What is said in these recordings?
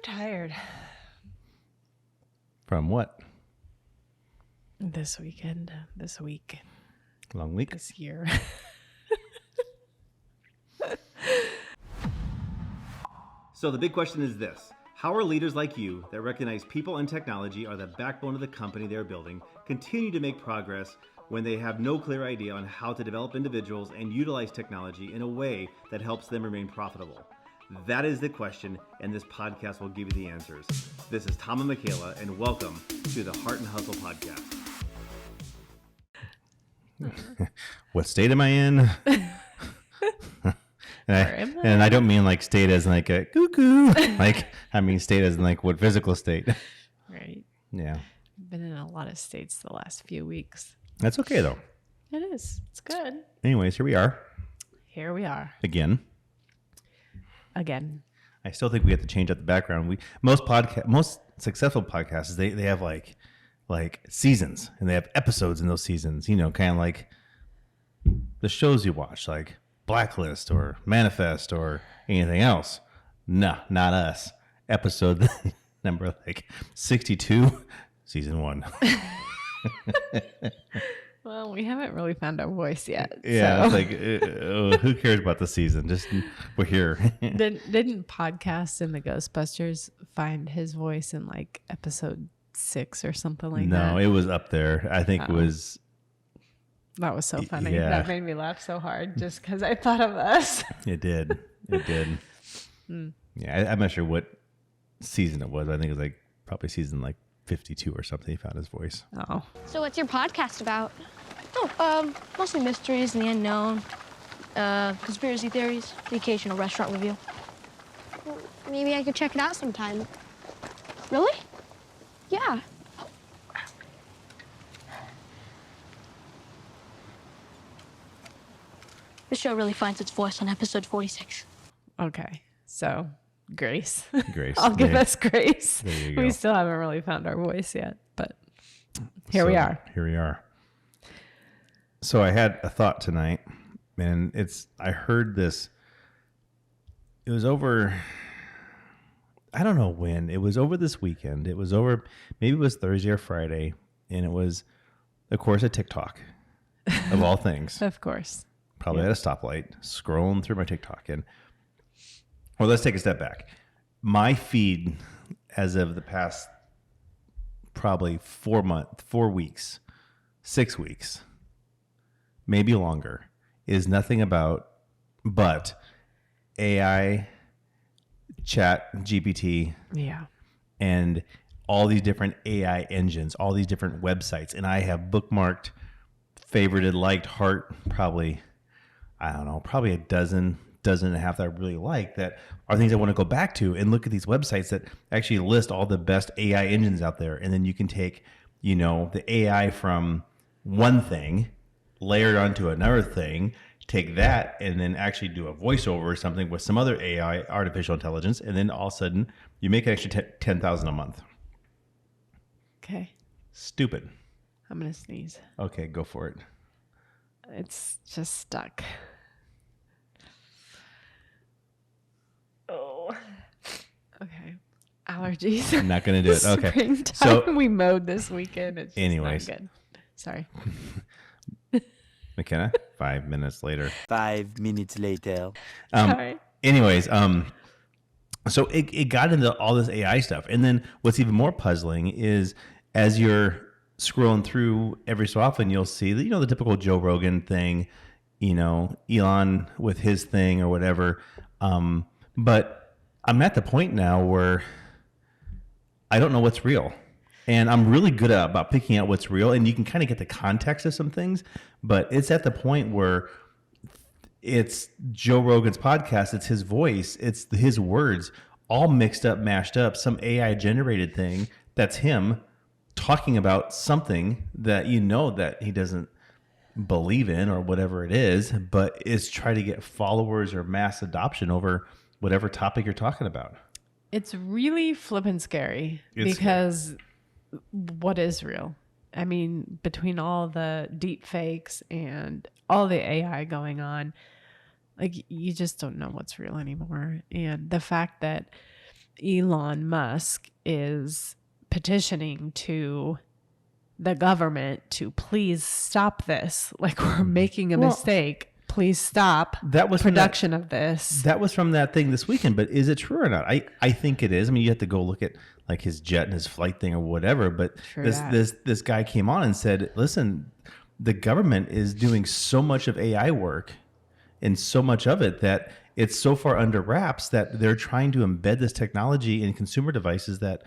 Tired. From what? This weekend, this week, Long week? this year. So the big question is this. How are leaders like you that recognize people and technology are the backbone of the company they're building continue to make progress when they have no clear idea on how to develop individuals and utilize technology in a way that helps them remain profitable? That is the question, and this podcast will give you the answers. This is Tom and Michaela, and welcome to the Heart and Hustle Podcast. What state am I in? And I don't mean like state as like a cuckoo. Like, I mean state as in like what physical state. Right. Yeah. Been in a lot of states the last few weeks. That's okay though. It is. It's good. Anyways, here we are. Here we are. Again. I still think we have to change up the background. Most successful podcasts, they have like seasons, and they have episodes in those seasons, you know, kind of like the shows you watch, like Blacklist or Manifest or anything else. No, not us. Episode number like 62, season 1. Well, we haven't really found our voice yet. Yeah, so. It's like, who cares about the season? Just, we're here. Didn't Podcast and the Ghostbusters find his voice in like episode 6 or something like that? No, it was up there. I think it was. That was so funny. Yeah. That made me laugh so hard just because I thought of us. It did. Yeah, I'm not sure what season it was. I think it was like probably season like 52 or something. He found his voice. Oh. So what's your podcast about? Mostly mysteries and the unknown, conspiracy theories, the occasional restaurant review. Well, maybe I could check it out sometime. Really? Yeah. The show really finds its voice on episode 46. Okay. So, Grace. Grace. I'll give us Grace. There you go. We still haven't really found our voice yet, but here we are. Here we are. So I had a thought tonight, and I heard this. It was over, I don't know when. It was over this weekend. It was over, maybe it was Thursday or Friday, and it was, of course, a TikTok of all things. Of course. Probably at a stoplight, scrolling through my TikTok. And, well, let's take a step back. My feed, as of the past probably 4 weeks, 6 weeks, maybe longer, is nothing but AI, chat, GPT, Yeah. and all these different AI engines, all these different websites. And I have bookmarked, favorited, liked, heart, probably a dozen and a half that I really like, that are things I want to go back to and look at these websites that actually list all the best AI engines out there. And then you can take, you know, the AI from one thing, layer it onto another thing, take that and then actually do a voiceover or something with some other AI, artificial intelligence. And then all of a sudden you make an extra $10,000 a month. Okay. Stupid. I'm going to sneeze. Okay, go for it. It's just stuck. Oh. Okay. Allergies. I'm not going to do it. Okay. Springtime. So we mowed this weekend. It's just anyways. not good. Sorry. McKenna, 5 minutes later. 5 minutes later. Sorry. Anyways, so it got into all this AI stuff. And then what's even more puzzling is as you're scrolling through every so often, you'll see that, you know, the typical Joe Rogan thing, you know, Elon with his thing or whatever. But I'm at the point now where I don't know what's real. And I'm really good about picking out what's real. And you can kind of get the context of some things. But it's at the point where it's Joe Rogan's podcast. It's his voice. It's his words all mixed up, mashed up. Some AI generated thing that's him talking about something that you know that he doesn't believe in or whatever it is, but is trying to get followers or mass adoption over whatever topic you're talking about. It's really flippin' scary because what is real? I mean, between all the deep fakes and all the AI going on, like, you just don't know what's real anymore. And the fact that Elon Musk is petitioning to the government to please stop this. Like, we're making a mistake. Please stop production of this. That was from that thing this weekend, but is it true or not? I think it is. I mean, you have to go look at like his jet and his flight thing or whatever, but this guy came on and said, listen, the government is doing so much of AI work and so much of it that it's so far under wraps that they're trying to embed this technology in consumer devices that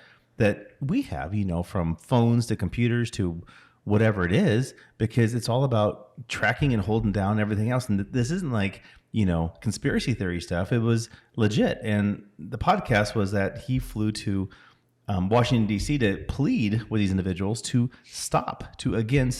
we have, from phones to computers to whatever it is, because it's all about tracking and holding down everything else. And this isn't like, conspiracy theory stuff. It was legit. And the podcast was that he flew to Washington, D.C. to plead with these individuals to stop doing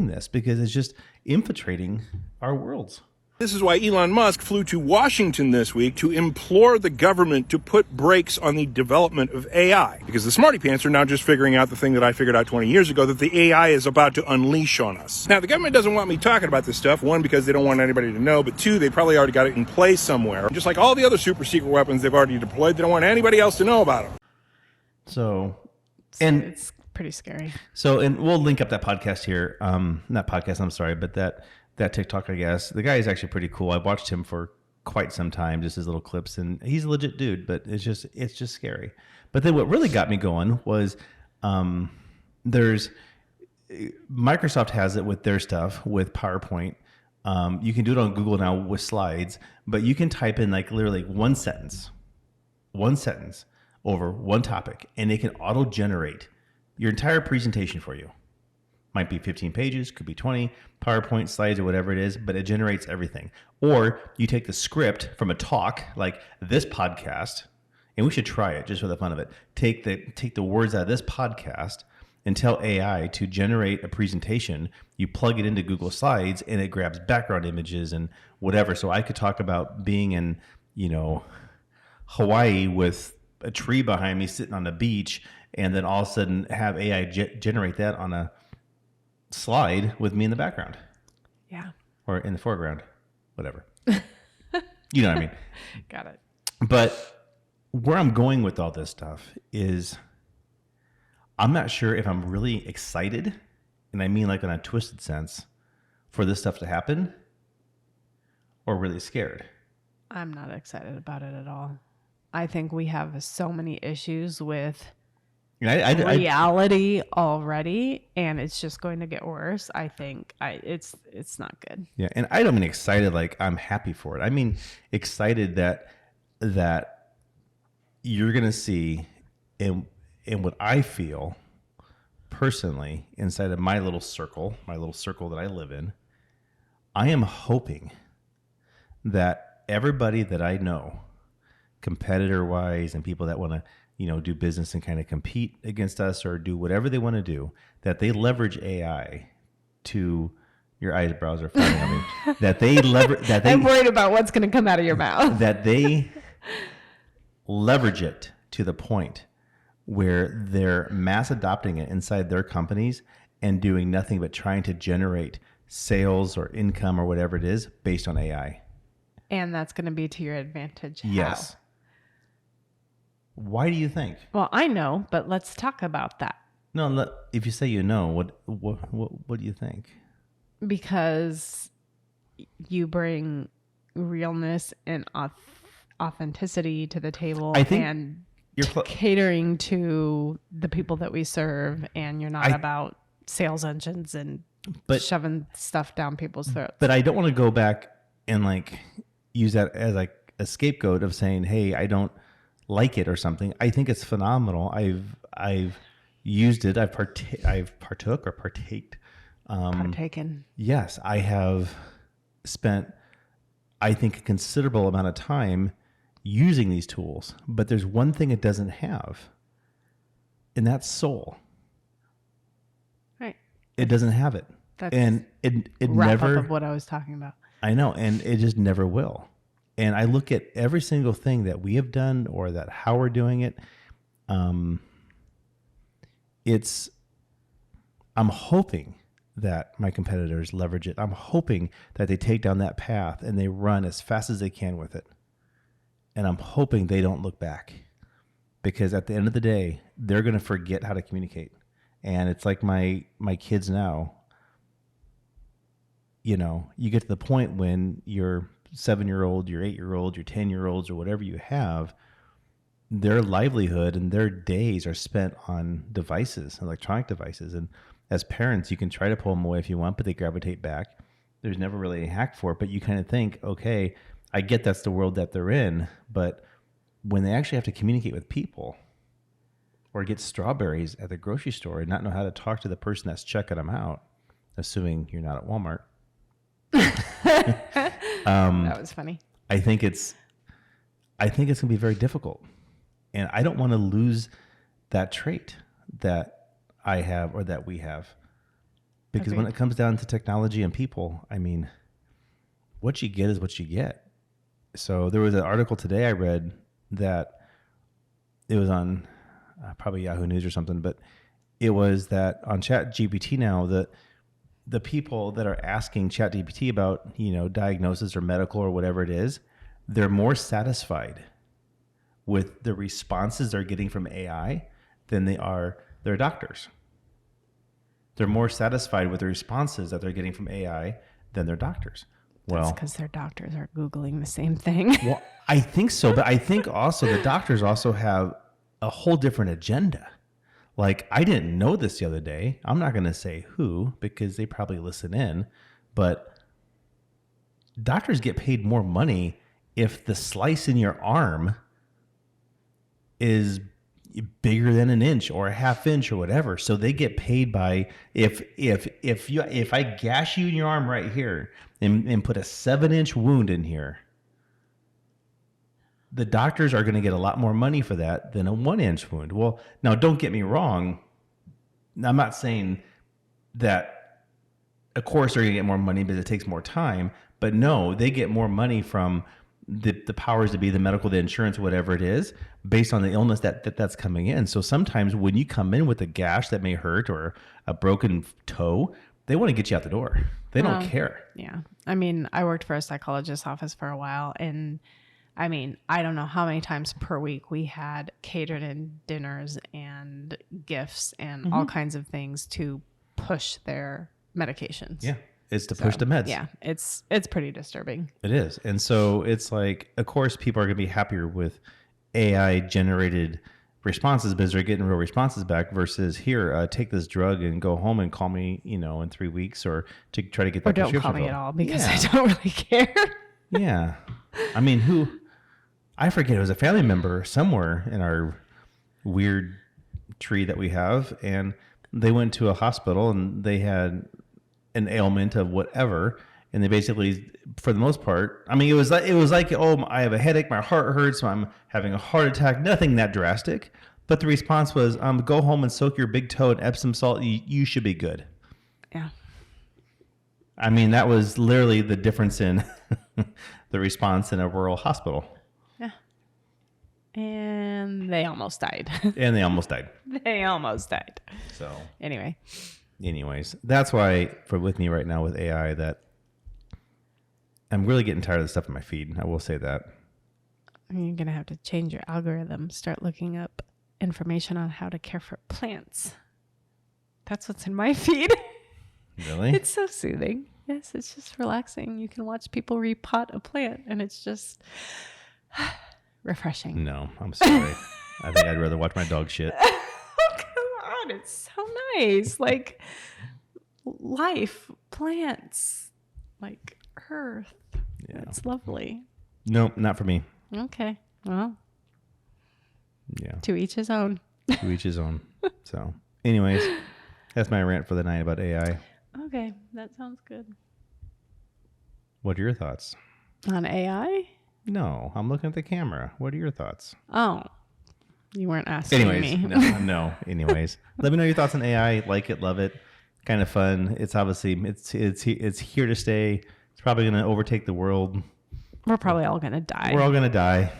this, because it's just infiltrating our worlds. This is why Elon Musk flew to Washington this week to implore the government to put brakes on the development of AI. Because the smarty pants are now just figuring out the thing that I figured out 20 years ago, that the AI is about to unleash on us. Now, the government doesn't want me talking about this stuff. One, because they don't want anybody to know. But two, they probably already got it in place somewhere. Just like all the other super secret weapons they've already deployed, they don't want anybody else to know about them. So it's pretty scary. So, and we'll link up that podcast here. Not podcast, I'm sorry, but that TikTok, I guess. The guy is actually pretty cool. I watched him for quite some time, just his little clips, and he's a legit dude, but it's just scary. But then what really got me going was Microsoft has it with their stuff, with PowerPoint. You can do it on Google now with slides, but you can type in like literally one sentence over one topic, and it can auto-generate your entire presentation for you. Might be 15 pages, could be 20, PowerPoint slides or whatever it is, but it generates everything. Or you take the script from a talk like this podcast, and we should try it just for the fun of it. Take the words out of this podcast and tell AI to generate a presentation. You plug it into Google Slides and it grabs background images and whatever. So I could talk about being in, Hawaii with a tree behind me sitting on the beach, and then all of a sudden have AI generate that on a slide with me in the background. Yeah. Or in the foreground, whatever. You know what I mean? Got it. But where I'm going with all this stuff is I'm not sure if I'm really excited, and I mean like in a twisted sense, for this stuff to happen, or really scared. I'm not excited about it at all. I think we have so many issues with reality already, and it's just going to get worse. I think it's not good. Yeah, and I don't mean excited like I'm happy for it. I mean excited that you're gonna see in what I feel personally inside of my little circle that I live in. I am hoping that everybody that I know, competitor wise, and people that want to do business and kind of compete against us or do whatever they want to do, that they leverage AI to your eyebrows are falling on me. That they leverage. I'm worried about what's going to come out of your mouth. That they leverage it to the point where they're mass adopting it inside their companies and doing nothing but trying to generate sales or income or whatever it is based on AI. And that's going to be to your advantage. Yes. How? Why do you think? Well, I know, but let's talk about that. No, if you say what do you think? Because you bring realness and authenticity to the table, I think and you're catering to the people that we serve, and you're not about sales engines and shoving stuff down people's throats. But I don't want to go back and use that as a scapegoat of saying, hey, I don't like it or something. I think it's phenomenal. I've used it. I've partaken. Yes, I have spent, I think, a considerable amount of time using these tools. But there's one thing it doesn't have, and that's soul. Right. It doesn't have it. That's and it wrap never up of what I was talking about. I know, and it just never will. And I look at every single thing that we have done or that how we're doing it. I'm hoping that my competitors leverage it. I'm hoping that they take down that path and they run as fast as they can with it. And I'm hoping they don't look back. because at the end of the day, they're going to forget how to communicate. And it's like my kids now, you know, you get to the point when your 7-year-old, your 8-year-old, your 10-year-olds, or whatever you have, their livelihood and their days are spent on devices, electronic devices. And as parents, you can try to pull them away if you want, but they gravitate back. There's never really a hack for it, but you kind of think, okay, I get that's the world that they're in, but when they actually have to communicate with people or get strawberries at the grocery store and not know how to talk to the person that's checking them out, assuming you're not at Walmart. That was funny. I think it's going to be very difficult. And I don't want to lose that trait that I have or that we have. Because when it comes down to technology and people, I mean, what you get is what you get. So there was an article today I read that it was on probably Yahoo News or something, but it was that on ChatGPT now, the people that are asking ChatGPT about, you know, diagnosis or medical or whatever it is, they're more satisfied with the responses they're getting from AI than they are their doctors. They're more satisfied with the responses that they're getting from AI than their doctors. That's because their doctors are Googling the same thing. Well, I think so, but I think also the doctors also have a whole different agenda. Like, I didn't know this the other day. I'm not going to say who because they probably listen in, but doctors get paid more money if the slice in your arm is bigger than an inch or a half inch or whatever. So they get paid by if I gash you in your arm right here and put a 7-inch wound in here, the doctors are going to get a lot more money for that than a 1-inch wound. Well, now don't get me wrong. I'm not saying that, of course, they're going to get more money because it takes more time, but no, they get more money from the powers to be, the medical, the insurance, whatever it is, based on the illness that's coming in. So sometimes when you come in with a gash that may hurt or a broken toe, they want to get you out the door. They don't care. Yeah. I mean, I worked for a psychologist's office for a while, and I mean, I don't know how many times per week we had catered in dinners and gifts and all kinds of things to push their medications. Yeah. It's to push the meds. Yeah, it's pretty disturbing. It is. And so it's like, of course, people are going to be happier with AI generated responses because they're getting real responses back versus here, take this drug and go home and call me, you know, in 3 weeks or to try to get that prescription. Or don't call me at all because I don't really care. Yeah. I mean, I forget, it was a family member somewhere in our weird tree that we have. And they went to a hospital and they had an ailment of whatever, and they basically, for the most part, I mean, it was like, oh, I have a headache, my heart hurts, so I'm having a heart attack. Nothing that drastic, but the response was, go home and soak your big toe in Epsom salt. You should be good. Yeah. I mean, that was literally the difference in the response in a rural hospital. Yeah. And they almost died. They almost died. So Anyways, that's why with me right now with AI that I'm really getting tired of the stuff in my feed. I will say that. You're going to have to change your algorithm. Start looking up information on how to care for plants. That's what's in my feed. Really? It's so soothing. Yes, it's just relaxing. You can watch people repot a plant and it's just refreshing. No, I'm sorry. I think I'd rather watch my dog shit. It's so nice. Like life, plants, like earth. Yeah. It's lovely. No, not for me. Okay. Well, yeah. To each his own. To each his own. So, anyways, that's my rant for the night about AI. Okay. That sounds good. What are your thoughts? On AI? No, I'm looking at the camera. What are your thoughts? Oh. You weren't asking me. No. Anyways, let me know your thoughts on AI. Like it, love it, kind of fun. It's obviously it's here to stay. It's probably going to overtake the world. We're probably all going to die. We're all going to die.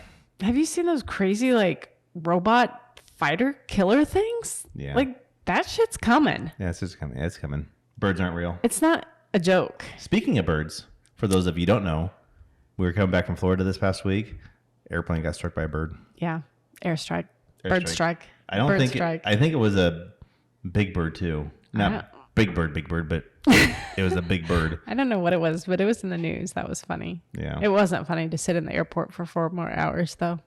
Have you seen those crazy like robot fighter killer things? Yeah. Like that shit's coming. Yeah, it's just coming. It's coming. Birds aren't real. It's not a joke. Speaking of birds, for those of you who don't know, we were coming back from Florida this past week. Airplane got struck by a bird. Yeah. Airstrike. Bird strike. I don't Bird think. strike. I think it was a big bird too. Not big bird, but it was a big bird. I don't know what it was, but it was in the news. That was funny. Yeah. It wasn't funny to sit in the airport for 4 more hours, though.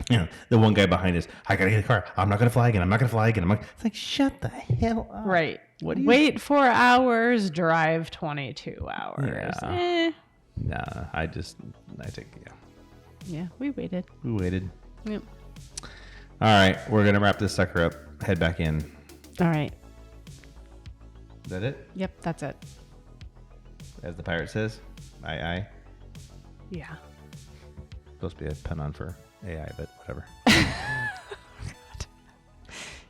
Yeah, the one guy behind us, I gotta get a car. I'm not gonna fly again. It's like, shut the hell up. Right. What do you Wait 4 hours, drive 22 hours. Yeah. Nah, I take. Yeah, we waited. We waited. Yep. All right, we're gonna wrap this sucker up. Head back in. All right. Is that it? Yep, that's it. As the pirate says, aye. Yeah. Supposed to be a pun on for AI, but whatever.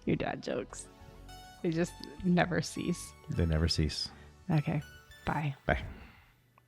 Your dad jokes. They just never cease. They never cease. Okay. Bye. Bye.